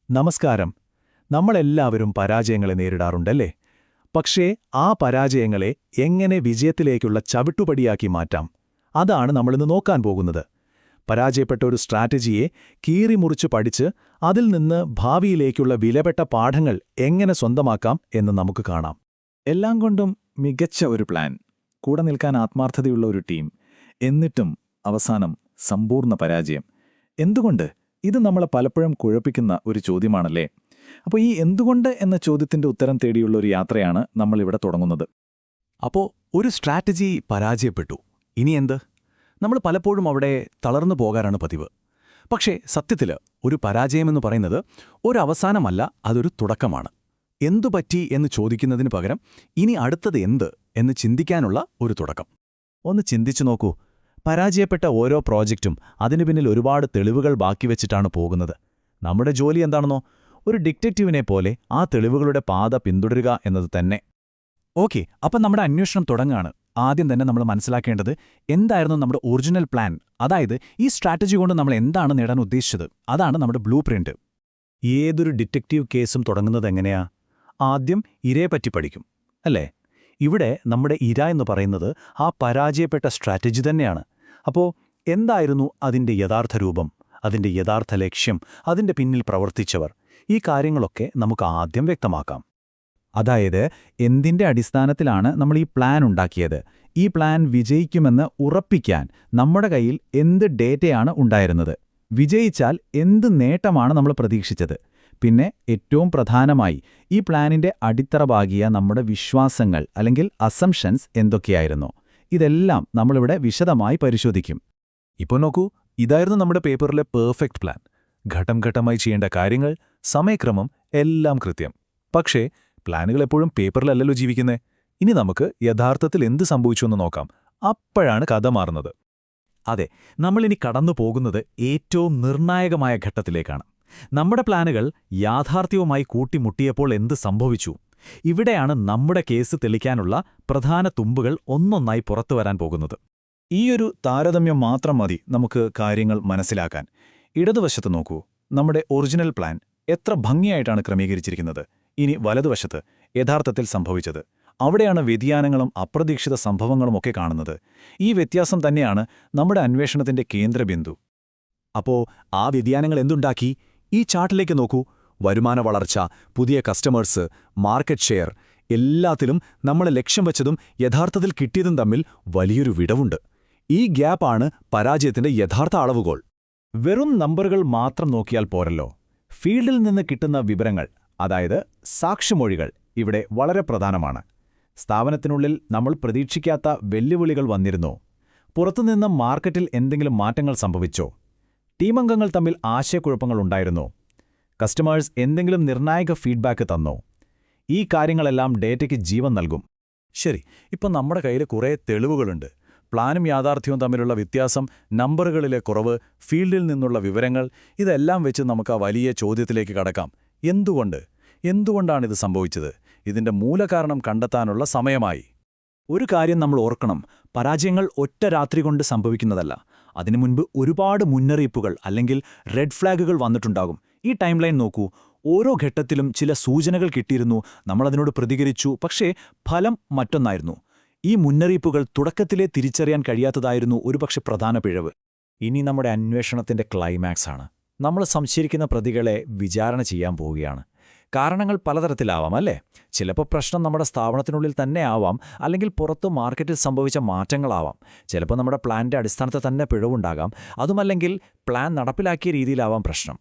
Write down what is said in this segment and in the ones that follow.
നമസ്കാരം. നമ്മളെല്ലാവരും പരാജയങ്ങളെ നേരിടാറുണ്ടല്ലേ? പക്ഷേ ആ പരാജയങ്ങളെ എങ്ങനെ വിജയത്തിലേക്കുള്ള ചവിട്ടുപടിയാക്കി മാറ്റാം, അതാണ് നമ്മളിന്ന് നോക്കാൻ പോകുന്നത്. പരാജയപ്പെട്ട ഒരു സ്ട്രാറ്റജിയെ കീറിമുറിച്ച് പഠിച്ച് അതിൽ നിന്ന് ഭാവിയിലേക്കുള്ള വിലപ്പെട്ട പാഠങ്ങൾ എങ്ങനെ സ്വന്തമാക്കാം എന്ന് നമുക്ക് കാണാം. എല്ലാം കൊണ്ടും മികച്ച ഒരു പ്ലാൻ, കൂടെ നിൽക്കാൻ ആത്മാർത്ഥതയുള്ള ഒരു ടീം, എന്നിട്ടും അവസാനം സമ്പൂർണ്ണ പരാജയം. എന്തുകൊണ്ട്? ഇത് നമ്മളെ പലപ്പോഴും കുഴപ്പിക്കുന്ന ഒരു ചോദ്യമാണല്ലേ? അപ്പോൾ ഈ എന്തുകൊണ്ട് എന്ന ചോദ്യത്തിന്റെ ഉത്തരം തേടിയുള്ള ഒരു യാത്രയാണ് നമ്മളിവിടെ തുടങ്ങുന്നത്. അപ്പോൾ ഒരു സ്ട്രാറ്റജി പരാജയപ്പെട്ടു, ഇനി എന്ത്? നമ്മൾ പലപ്പോഴും അവിടെ തളർന്നു പോകാറാണ് പതിവ്. പക്ഷേ സത്യത്തിൽ ഒരു പരാജയമെന്ന് പറയുന്നത് ഒരു അവസാനമല്ല, അതൊരു തുടക്കമാണ്. എന്തുപറ്റി എന്ന് ചോദിക്കുന്നതിന് പകരം ഇനി അടുത്തത് എന്ത് എന്ന് ചിന്തിക്കാനുള്ള ഒരു തുടക്കം. ഒന്ന് ചിന്തിച്ചു നോക്കൂ. പരാജയപ്പെട്ട ഓരോ പ്രോജക്റ്റും അതിനു പിന്നിൽ ഒരുപാട് തെളിവുകൾ ബാക്കിവെച്ചിട്ടാണ് പോകുന്നത്. നമ്മുടെ ജോലി എന്താണെന്നോ? ഒരു ഡിറ്റക്റ്റീവിനെ പോലെ ആ തെളിവുകളുടെ പാത പിന്തുടരുക എന്നത് തന്നെ. ഓക്കെ, അപ്പം നമ്മുടെ അന്വേഷണം തുടങ്ങാണ്. ആദ്യം തന്നെ നമ്മൾ മനസ്സിലാക്കേണ്ടത് എന്തായിരുന്നു നമ്മുടെ ഒറിജിനൽ പ്ലാൻ. അതായത് ഈ സ്ട്രാറ്റജി കൊണ്ട് നമ്മൾ എന്താണ് നേടാൻ ഉദ്ദേശിച്ചത്, അതാണ് നമ്മുടെ ബ്ലൂ പ്രിന്റ്. ഏതൊരു ഡിറ്റക്റ്റീവ് കേസും തുടങ്ങുന്നത് എങ്ങനെയാ? ആദ്യം ഇരയെപ്പറ്റി പഠിക്കും, അല്ലേ? ഇവിടെ നമ്മുടെ ഇര എന്ന് പറയുന്നത് ആ പരാജയപ്പെട്ട സ്ട്രാറ്റജി തന്നെയാണ്. അപ്പോൾ എന്തായിരുന്നു അതിൻ്റെ യഥാർത്ഥ രൂപം, അതിൻ്റെ യഥാർത്ഥ ലക്ഷ്യം, അതിൻ്റെ പിന്നിൽ പ്രവർത്തിച്ചവർ? ഈ കാര്യങ്ങളൊക്കെ നമുക്ക് ആദ്യം വ്യക്തമാക്കാം. അതായത് എന്തിൻ്റെ അടിസ്ഥാനത്തിലാണ് നമ്മൾ ഈ പ്ലാൻ ഉണ്ടാക്കിയത്? ഈ പ്ലാൻ വിജയിക്കുമെന്ന് ഉറപ്പിക്കാൻ നമ്മുടെ കയ്യിൽ എന്ത് ഡേറ്റയാണ് ഉണ്ടായിരുന്നത്? വിജയിച്ചാൽ എന്ത് നേട്ടമാണ് നമ്മൾ പ്രതീക്ഷിച്ചത്? പിന്നെ ഏറ്റവും പ്രധാനമായി ഈ പ്ലാനിന്റെ അടിത്തറ പാകിയ നമ്മുടെ വിശ്വാസങ്ങൾ അല്ലെങ്കിൽ അസംഷൻസ് എന്തൊക്കെയായിരുന്നു? ഇതെല്ലാം നമ്മളിവിടെ വിശദമായി പരിശോധിക്കും. ഇപ്പോൾ നോക്കൂ, ഇതായിരുന്നു നമ്മുടെ പേപ്പറിലെ പെർഫെക്റ്റ് പ്ലാൻ. ഘട്ടം ഘട്ടമായി ചെയ്യേണ്ട കാര്യങ്ങൾ, സമയക്രമം എല്ലാം കൃത്യം. പക്ഷേ പ്ലാനുകൾ എപ്പോഴും പേപ്പറിലല്ലല്ലോ ജീവിക്കുന്നേ. ഇനി നമുക്ക് യഥാർത്ഥത്തിൽ എന്ത് സംഭവിച്ചുവെന്ന് നോക്കാം. അപ്പോഴാണ് കഥ മാറുന്നത്. അതെ, നമ്മളിനി കടന്നു പോകുന്നത് ഏറ്റവും നിർണായകമായ ഘട്ടത്തിലേക്കാണ്. നമ്മുടെ പ്ലാനുകൾ യാഥാർത്ഥ്യവുമായി കൂട്ടിമുട്ടിയപ്പോൾ എന്ത് സംഭവിച്ചു? ഇവിടെയാണ് നമ്മുടെ കേസ് തെളിക്കാനുള്ള പ്രധാന തുമ്പുകൾ ഒന്നൊന്നായി പുറത്തുവരാൻ പോകുന്നത്. ഈയൊരു താരതമ്യം മാത്രം മതി നമുക്ക് കാര്യങ്ങൾ മനസ്സിലാക്കാൻ. ഇടതുവശത്ത് നോക്കൂ, നമ്മുടെ ഒറിജിനൽ പ്ലാൻ എത്ര ഭംഗിയായിട്ടാണ് ക്രമീകരിച്ചിരിക്കുന്നത്. ഇനി വലതുവശത്ത് യഥാർത്ഥത്തിൽ സംഭവിച്ചത്. അവിടെയാണ് വ്യതിയാനങ്ങളും അപ്രതീക്ഷിത സംഭവങ്ങളുമൊക്കെ കാണുന്നത്. ഈ വ്യത്യാസം തന്നെയാണ് നമ്മുടെ അന്വേഷണത്തിന്റെ കേന്ദ്രബിന്ദു. അപ്പോൾ ആ വ്യതിയാനങ്ങൾ എന്തുണ്ടാക്കി? ഈ ചാർട്ടിലേക്ക് നോക്കൂ. വരുമാന വളർച്ച, പുതിയ കസ്റ്റമേഴ്സ്, മാർക്കറ്റ് ഷെയർ, എല്ലാത്തിലും നമ്മൾ ലക്ഷ്യം വച്ചതും യഥാർത്ഥത്തിൽ കിട്ടിയതും തമ്മിൽ വലിയൊരു വിടവുണ്ട്. ഈ ഗ്യാപ്പാണ് പരാജയത്തിന്റെ യഥാർത്ഥ അളവുകോൽ. വെറും നമ്പറുകൾ മാത്രം നോക്കിയാൽ പോരല്ലോ. ഫീൽഡിൽ നിന്ന് കിട്ടുന്ന വിവരങ്ങൾ, അതായത് സാക്ഷിമൊഴികൾ, ഇവിടെ വളരെ പ്രധാനമാണ്. സ്ഥാപനത്തിനുള്ളിൽ നമ്മൾ പ്രതീക്ഷിക്കാത്ത വെല്ലുവിളികൾ വന്നിരുന്നോ? പുറത്തുനിന്ന് മാർക്കറ്റിൽ എന്തെങ്കിലും മാറ്റങ്ങൾ സംഭവിച്ചോ? ടീമംഗങ്ങൾ തമ്മിൽ ആശയക്കുഴപ്പങ്ങളുണ്ടായിരുന്നോ? കസ്റ്റമേഴ്സ് എന്തെങ്കിലും നിർണായക ഫീഡ്ബാക്ക് തന്നോ? ഈ കാര്യങ്ങളെല്ലാം ഡേറ്റയ്ക്ക് ജീവൻ നൽകും. ശരി, ഇപ്പം നമ്മുടെ കയ്യിൽ കുറേ തെളിവുകളുണ്ട്. പ്ലാനും യാഥാർത്ഥ്യവും തമ്മിലുള്ള വ്യത്യാസം, നമ്പറുകളിലെ കുറവ്, ഫീൽഡിൽ നിന്നുള്ള വിവരങ്ങൾ, ഇതെല്ലാം വെച്ച് നമുക്ക് ആ വലിയ ചോദ്യത്തിലേക്ക് കടക്കാം. എന്തുകൊണ്ടാണിത് സംഭവിച്ചത്? ഇതിന്റെ മൂലകാരണം കണ്ടെത്താനുള്ള സമയമായി. ഒരു കാര്യം നമ്മൾ ഓർക്കണം, പരാജയങ്ങൾ ഒറ്റ രാത്രി കൊണ്ട് സംഭവിക്കുന്നതല്ല. അതിനു മുൻപ് ഒരുപാട് മുന്നറിയിപ്പുകൾ അല്ലെങ്കിൽ റെഡ് ഫ്ലാഗുകൾ വന്നിട്ടുണ്ടാകും. ഈ ടൈം ലൈൻ നോക്കൂ. ഓരോ ഘട്ടത്തിലും ചില സൂചനകൾ കിട്ടിയിരുന്നു, നമ്മളതിനോട് പ്രതികരിച്ചു, പക്ഷേ ഫലം മറ്റൊന്നായിരുന്നു. ഈ മുന്നറിയിപ്പുകൾ തുടക്കത്തിലെ തിരിച്ചറിയാൻ കഴിയാത്തതായിരുന്നു ഒരുപക്ഷെ പ്രധാന പിഴവ്. ഇനി നമ്മുടെ അന്വേഷണത്തിന്റെ ക്ലൈമാക്സ് ആണ്. നമ്മൾ സംശയിക്കുന്ന പ്രതികളെ വിചാരണ ചെയ്യാൻ പോവുകയാണ്. കാരണങ്ങൾ പലതരത്തിലാവാം, അല്ലേ? ചിലപ്പോൾ പ്രശ്നം നമ്മുടെ സ്ഥാപനത്തിനുള്ളിൽ തന്നെ ആവാം, അല്ലെങ്കിൽ പുറത്ത് മാർക്കറ്റിൽ സംഭവിച്ച മാറ്റങ്ങളാവാം. ചിലപ്പോൾ നമ്മുടെ പ്ലാനിന്റെ അടിസ്ഥാനത്തിൽ തന്നെ പിഴവുണ്ടാകാം. അതുമല്ലെങ്കിൽ പ്ലാൻ നടപ്പിലാക്കിയ രീതിയിലാവാം പ്രശ്നം.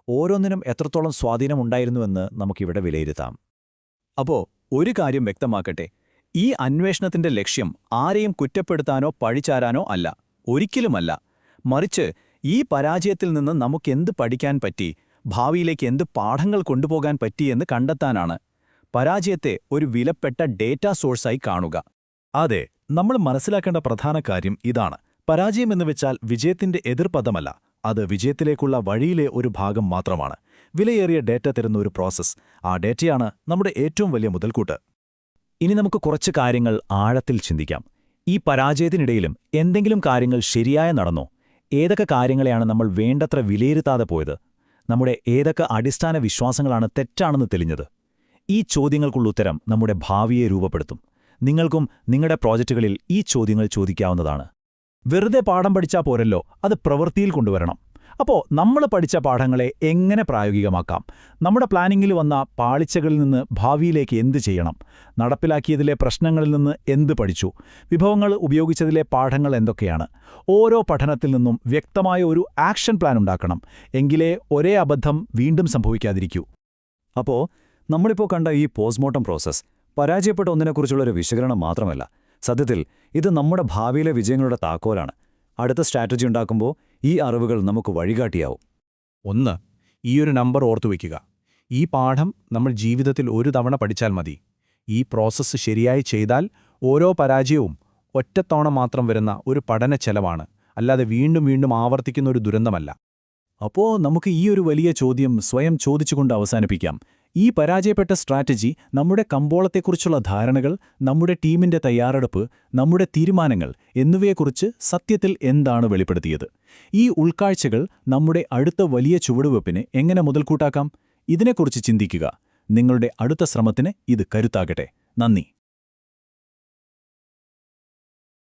ഓരോന്നിനും എത്രത്തോളം സ്വാധീനമുണ്ടായിരുന്നുവെന്ന് നമുക്കിവിടെ വിലയിരുത്താം. അപ്പോൾ ഒരു കാര്യം വ്യക്തമാക്കട്ടെ, ഈ അന്വേഷണത്തിന്റെ ലക്ഷ്യം ആരെയും കുറ്റപ്പെടുത്താനോ പഴിചാരാനോ അല്ല, ഒരിക്കലുമല്ല. മറിച്ച് ഈ പരാജയത്തിൽ നിന്ന് നമുക്കെന്ത് പഠിക്കാൻ പറ്റി, ഭാവിയിലേക്ക് എന്ത് പാഠങ്ങൾ കൊണ്ടുപോകാൻ പറ്റിയെന്ന് കണ്ടെത്താനാണ്. പരാജയത്തെ ഒരു വിലപ്പെട്ട ഡേറ്റാ സോഴ്സായി കാണുക. അതെ, നമ്മൾ മനസ്സിലാക്കേണ്ട പ്രധാന കാര്യം ഇതാണ്. പരാജയമെന്ന് വെച്ചാൽ വിജയത്തിന്റെ എതിർപദമല്ല, അത് വിജയത്തിലേക്കുള്ള വഴിയിലെ ഒരു ഭാഗം മാത്രമാണ്. വിലയേറിയ ഡേറ്റ തരുന്ന ഒരു പ്രോസസ്സ്. ആ ഡേറ്റയാണ് നമ്മുടെ ഏറ്റവും വലിയ മുതൽക്കൂട്ട്. ഇനി നമുക്ക് കുറച്ച് കാര്യങ്ങൾ ആഴത്തിൽ ചിന്തിക്കാം. ഈ പരാജയത്തിനിടയിലും എന്തെങ്കിലും കാര്യങ്ങൾ ശരിയായി നടന്നോ? ഏതൊക്കെ കാര്യങ്ങളെയാണ് നമ്മൾ വേണ്ടത്ര വിലയിരുത്താതെ പോയത്? നമ്മുടെ ഏതൊക്കെ അടിസ്ഥാന വിശ്വാസങ്ങളാണ് തെറ്റാണെന്ന് തെളിഞ്ഞത്. ഈ ചോദ്യങ്ങൾക്കുള്ള ഉത്തരം നമ്മുടെ ഭാവിയെ രൂപപ്പെടുത്തും. നിങ്ങൾക്കും നിങ്ങളുടെ പ്രോജക്റ്റുകളിൽ ഈ ചോദ്യങ്ങൾ ചോദിക്കാവുന്നതാണ്. വെറുതെ പാഠം പഠിച്ചാൽ പോരല്ലോ, അത് പ്രവൃത്തിയിൽ കൊണ്ടുവരണം. അപ്പോൾ നമ്മൾ പഠിച്ച പാഠങ്ങളെ എങ്ങനെ പ്രായോഗികമാക്കാം? നമ്മുടെ പ്ലാനിങ്ങിൽ വന്ന പാളിച്ചകളിൽ നിന്ന് ഭാവിയിലേക്ക് എന്ത് ചെയ്യണം? നടപ്പിലാക്കിയതിലെ പ്രശ്നങ്ങളിൽ നിന്ന് എന്ത് പഠിച്ചു? വിഭവങ്ങൾ ഉപയോഗിച്ചതിലെ പാഠങ്ങൾ എന്തൊക്കെയാണ്? ഓരോ പഠനത്തിൽ നിന്നും വ്യക്തമായ ഒരു ആക്ഷൻ പ്ലാൻ ഉണ്ടാക്കണം. എങ്കിലേ ഒരേ അബദ്ധം വീണ്ടും സംഭവിക്കാതിരിക്കൂ. അപ്പോൾ നമ്മളിപ്പോൾ കണ്ട ഈ പോസ്റ്റ്മോർട്ടം പ്രോസസ്സ് പരാജയപ്പെട്ട ഒന്നിനെക്കുറിച്ചുള്ളൊരു വിശകലനം മാത്രമല്ല. സത്യത്തിൽ ഇത് നമ്മുടെ ഭാവിയിലെ വിജയങ്ങളുടെ താക്കോലാണ്. അടുത്ത സ്ട്രാറ്റജി ഉണ്ടാക്കുമ്പോൾ ഈ അറിവുകൾ നമുക്ക് വഴികാട്ടിയാവും. 1. ഈയൊരു നമ്പർ ഓർത്തുവയ്ക്കുക. ഈ പാഠം നമ്മൾ ജീവിതത്തിൽ ഒരു തവണ പഠിച്ചാൽ മതി. ഈ പ്രോസസ്സ് ശരിയായി ചെയ്താൽ ഓരോ പരാജയവും ഒറ്റത്തവണ മാത്രം വരുന്ന ഒരു പഠന ചെലവാണ്, അല്ലാതെ വീണ്ടും വീണ്ടും ആവർത്തിക്കുന്ന ഒരു ദുരന്തമല്ല. അപ്പോൾ നമുക്ക് ഈ ഒരു വലിയ ചോദ്യം സ്വയം ചോദിച്ചുകൊണ്ട് അവസാനിപ്പിക്കാം. ഈ പരാജയപ്പെട്ട സ്ട്രാറ്റജി നമ്മുടെ കമ്പോളത്തെക്കുറിച്ചുള്ള ധാരണകൾ, നമ്മുടെ ടീമിന്റെ തയ്യാറെടുപ്പ്, നമ്മുടെ തീരുമാനങ്ങൾ എന്നിവയെക്കുറിച്ച് സത്യത്തിൽ എന്താണ് വെളിപ്പെടുത്തിയത്? ഈ ഉൾക്കാഴ്ചകൾ നമ്മുടെ അടുത്ത വലിയ ചുവടുവെപ്പിന് എങ്ങനെ മുതൽക്കൂട്ടാക്കാം? ഇതിനെക്കുറിച്ച് ചിന്തിക്കുക. നിങ്ങളുടെ അടുത്ത ശ്രമത്തിന് ഇത് കരുത്താകട്ടെ. നന്ദി.